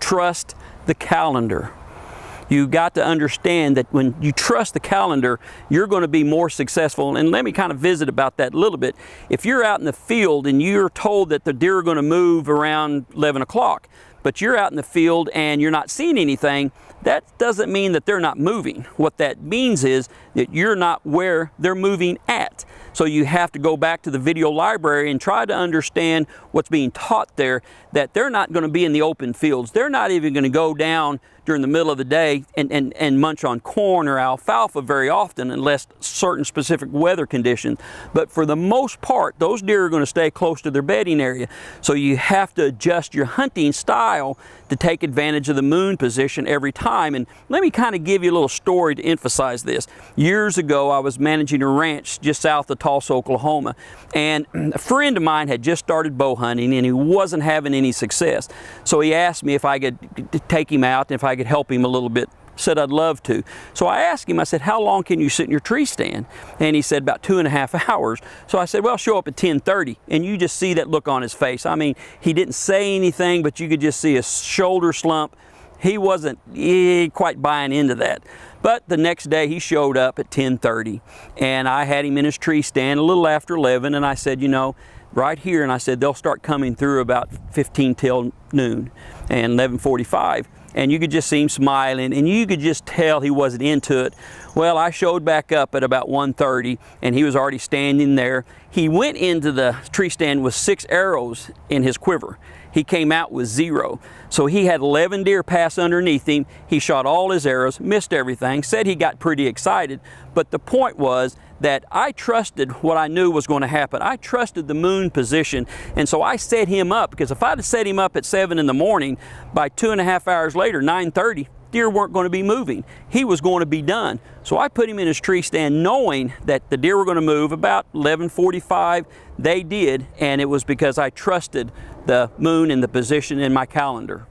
trust the calendar. You got to understand that when you trust the calendar, you're going to be more successful. And let me kind of visit about that a little bit. If you're out in the field and you're told that the deer are going to move around 11 o'clock, but you're out in the field and you're not seeing anything, that doesn't mean that they're not moving. What that means is that you're not where they're moving at. So you have to go back to the video library and try to understand what's being taught there, that they're not going to be in the open fields. They're not even going to go down during the middle of the day and munch on corn or alfalfa very often unless certain specific weather conditions. But for the most part, those deer are going to stay close to their bedding area. So you have to adjust your hunting style to take advantage of the moon position every time. And let me kind of give you a little story to emphasize this. Years ago, I was managing a ranch just south of Tulsa, Oklahoma, and a friend of mine had just started bow hunting and he wasn't having any success. So he asked me if I could take him out and if I could help him a little bit. Said I'd love to. So I asked him, I said, how long can you sit in your tree stand? And he said about 2.5 hours. So I said, well, show up at 10:30. And you just see that look on his face. I mean, he didn't say anything, but you could just see a shoulder slump. He wasn't quite buying into that. But the next day he showed up at 10:30 and I had him in his tree stand a little after 11, and I said, you know, right here, and I said they'll start coming through about 15 till noon and 11:45. And you could just see him smiling and you could just tell he wasn't into it. Well, I showed back up at about 1:30 and he was already standing there. He went into the tree stand with 6 arrows in his quiver. He came out with 0. So he had 11 deer pass underneath him. He shot all his arrows, missed everything, said he got pretty excited. But the point was that I trusted what I knew was going to happen. I trusted the moon position, and so I set him up, because if I'd have set him up at 7 in the morning, by 2.5 hours later, 9:30, deer weren't going to be moving. He was going to be done. So I put him in his tree stand knowing that the deer were going to move. About 11:45, they did, and it was because I trusted the moon and the position in my calendar.